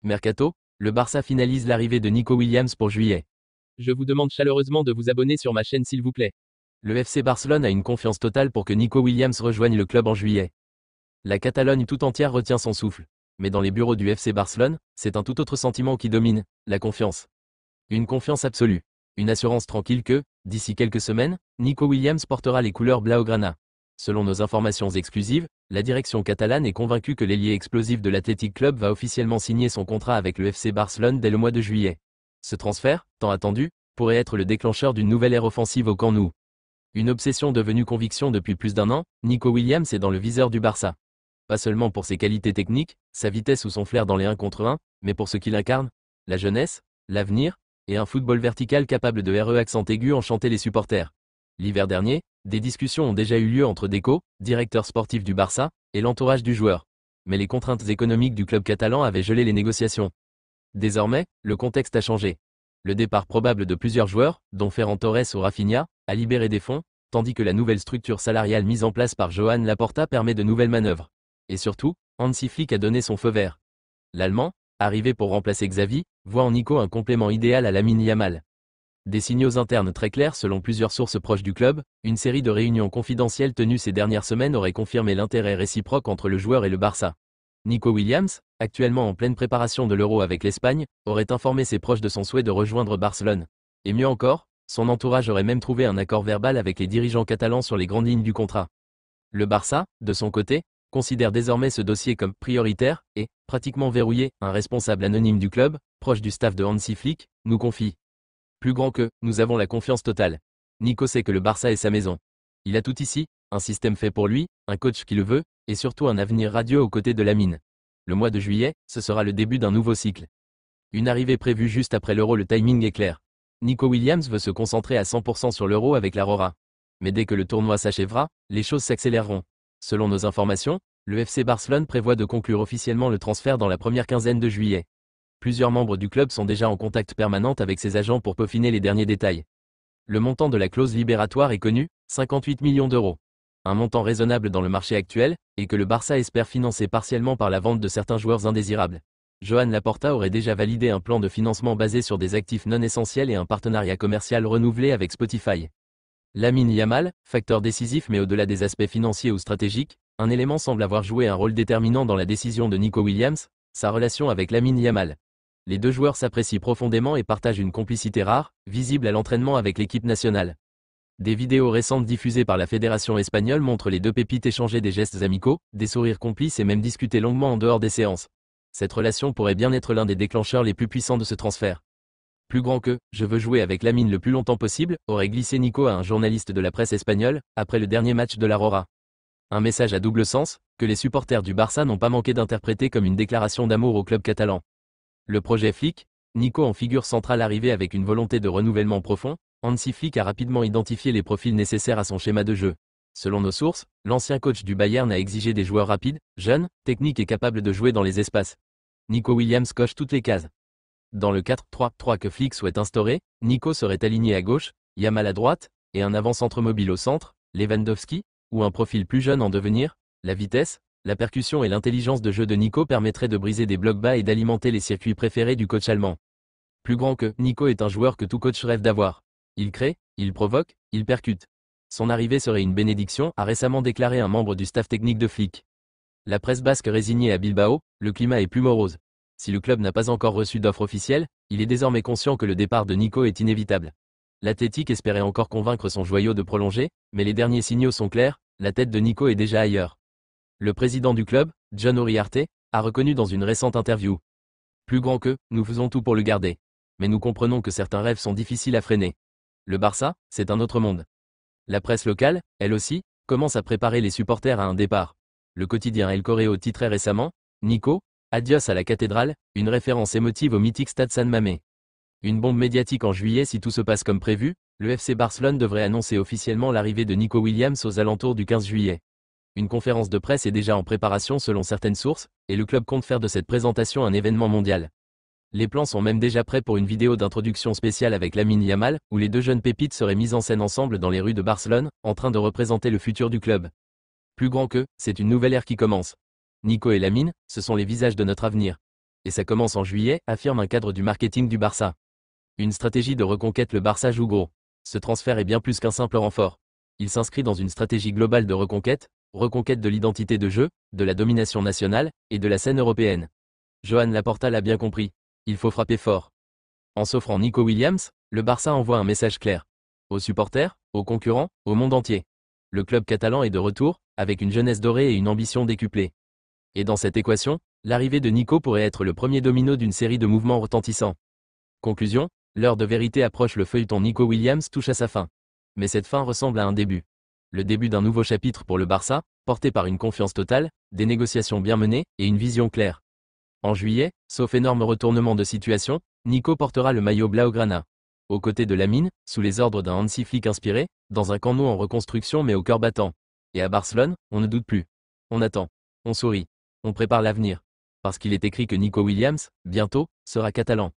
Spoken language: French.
Mercato, le Barça finalise l'arrivée de Nico Williams pour juillet. Je vous demande chaleureusement de vous abonner sur ma chaîne s'il vous plaît. Le FC Barcelone a une confiance totale pour que Nico Williams rejoigne le club en juillet. La Catalogne tout entière retient son souffle. Mais dans les bureaux du FC Barcelone, c'est un tout autre sentiment qui domine, la confiance. Une confiance absolue. Une assurance tranquille que, d'ici quelques semaines, Nico Williams portera les couleurs blaugrana. Selon nos informations exclusives, la direction catalane est convaincue que l'ailier explosif de l'Athletic Club va officiellement signer son contrat avec le FC Barcelone dès le mois de juillet. Ce transfert, tant attendu, pourrait être le déclencheur d'une nouvelle ère offensive au Camp Nou. Une obsession devenue conviction depuis plus d'un an, Nico Williams est dans le viseur du Barça. Pas seulement pour ses qualités techniques, sa vitesse ou son flair dans les 1 contre 1, mais pour ce qu'il incarne, la jeunesse, l'avenir, et un football vertical capable de RE accent aigu enchanter les supporters. L'hiver dernier, des discussions ont déjà eu lieu entre Deco, directeur sportif du Barça, et l'entourage du joueur. Mais les contraintes économiques du club catalan avaient gelé les négociations. Désormais, le contexte a changé. Le départ probable de plusieurs joueurs, dont Ferran Torres ou Rafinha, a libéré des fonds, tandis que la nouvelle structure salariale mise en place par Joan Laporta permet de nouvelles manœuvres. Et surtout, Hansi Flick a donné son feu vert. L'Allemand, arrivé pour remplacer Xavi, voit en Nico un complément idéal à Lamine Yamal. Des signaux internes très clairs selon plusieurs sources proches du club, une série de réunions confidentielles tenues ces dernières semaines aurait confirmé l'intérêt réciproque entre le joueur et le Barça. Nico Williams, actuellement en pleine préparation de l'Euro avec l'Espagne, aurait informé ses proches de son souhait de rejoindre Barcelone. Et mieux encore, son entourage aurait même trouvé un accord verbal avec les dirigeants catalans sur les grandes lignes du contrat. Le Barça, de son côté, considère désormais ce dossier comme prioritaire et, pratiquement verrouillé, un responsable anonyme du club, proche du staff de Hansi Flick, nous confie. Plus grand que, nous avons la confiance totale. Nico sait que le Barça est sa maison. Il a tout ici, un système fait pour lui, un coach qui le veut, et surtout un avenir radieux aux côtés de Lamine. Le mois de juillet, ce sera le début d'un nouveau cycle. Une arrivée prévue juste après l'Euro, le timing est clair. Nico Williams veut se concentrer à 100% sur l'Euro avec la Rora. Mais dès que le tournoi s'achèvera, les choses s'accéléreront. Selon nos informations, le FC Barcelone prévoit de conclure officiellement le transfert dans la première quinzaine de juillet. Plusieurs membres du club sont déjà en contact permanent avec ses agents pour peaufiner les derniers détails. Le montant de la clause libératoire est connu, 58 millions d'euros. Un montant raisonnable dans le marché actuel, et que le Barça espère financer partiellement par la vente de certains joueurs indésirables. Joan Laporta aurait déjà validé un plan de financement basé sur des actifs non essentiels et un partenariat commercial renouvelé avec Spotify. Lamine Yamal, facteur décisif mais au-delà des aspects financiers ou stratégiques, un élément semble avoir joué un rôle déterminant dans la décision de Nico Williams, sa relation avec Lamine Yamal. Les deux joueurs s'apprécient profondément et partagent une complicité rare, visible à l'entraînement avec l'équipe nationale. Des vidéos récentes diffusées par la fédération espagnole montrent les deux pépites échanger des gestes amicaux, des sourires complices et même discuter longuement en dehors des séances. Cette relation pourrait bien être l'un des déclencheurs les plus puissants de ce transfert. Plus grand que « je veux jouer avec Lamine le plus longtemps possible » aurait glissé Nico à un journaliste de la presse espagnole, après le dernier match de la Rora. Un message à double sens, que les supporters du Barça n'ont pas manqué d'interpréter comme une déclaration d'amour au club catalan. Le projet Flick, Nico en figure centrale arrivé avec une volonté de renouvellement profond, Hansi Flick a rapidement identifié les profils nécessaires à son schéma de jeu. Selon nos sources, l'ancien coach du Bayern a exigé des joueurs rapides, jeunes, techniques et capables de jouer dans les espaces. Nico Williams coche toutes les cases. Dans le 4-3-3 que Flick souhaite instaurer, Nico serait aligné à gauche, Yamal à droite, et un avant-centre mobile au centre, Lewandowski, ou un profil plus jeune en devenir. La vitesse, la percussion et l'intelligence de jeu de Nico permettraient de briser des blocs bas et d'alimenter les circuits préférés du coach allemand. Plus grand que, Nico est un joueur que tout coach rêve d'avoir. Il crée, il provoque, il percute. Son arrivée serait une bénédiction, a récemment déclaré un membre du staff technique de Flick. La presse basque résignée à Bilbao, le climat est plus morose. Si le club n'a pas encore reçu d'offre officielle, il est désormais conscient que le départ de Nico est inévitable. L'Athletic espérait encore convaincre son joyau de prolonger, mais les derniers signaux sont clairs, la tête de Nico est déjà ailleurs. Le président du club, John Uriarte, a reconnu dans une récente interview. Plus grand que, nous faisons tout pour le garder. Mais nous comprenons que certains rêves sont difficiles à freiner. Le Barça, c'est un autre monde. La presse locale, elle aussi, commence à préparer les supporters à un départ. Le quotidien El Correo titrait récemment, Nico, adios à la cathédrale, une référence émotive au mythique stade San Mamés. Une bombe médiatique en juillet si tout se passe comme prévu, le FC Barcelone devrait annoncer officiellement l'arrivée de Nico Williams aux alentours du 15 juillet. Une conférence de presse est déjà en préparation selon certaines sources, et le club compte faire de cette présentation un événement mondial. Les plans sont même déjà prêts pour une vidéo d'introduction spéciale avec Lamine Yamal, où les deux jeunes pépites seraient mises en scène ensemble dans les rues de Barcelone, en train de représenter le futur du club. Plus grand que, c'est une nouvelle ère qui commence. Nico et Lamine, ce sont les visages de notre avenir. Et ça commence en juillet, affirme un cadre du marketing du Barça. Une stratégie de reconquête, le Barça joue gros. Ce transfert est bien plus qu'un simple renfort. Il s'inscrit dans une stratégie globale de reconquête de l'identité de jeu, de la domination nationale et de la scène européenne. Joan Laporta l'a bien compris. Il faut frapper fort. En s'offrant Nico Williams, le Barça envoie un message clair. Aux supporters, aux concurrents, au monde entier. Le club catalan est de retour, avec une jeunesse dorée et une ambition décuplée. Et dans cette équation, l'arrivée de Nico pourrait être le premier domino d'une série de mouvements retentissants. Conclusion, l'heure de vérité approche, le feuilleton Nico Williams touche à sa fin. Mais cette fin ressemble à un début. Le début d'un nouveau chapitre pour le Barça, porté par une confiance totale, des négociations bien menées et une vision claire. En juillet, sauf énorme retournement de situation, Nico portera le maillot blaugrana. Aux côtés de Lamine, sous les ordres d'un Hansi Flick inspiré, dans un Camp Nou en reconstruction mais au cœur battant. Et à Barcelone, on ne doute plus. On attend. On sourit. On prépare l'avenir. Parce qu'il est écrit que Nico Williams, bientôt, sera catalan.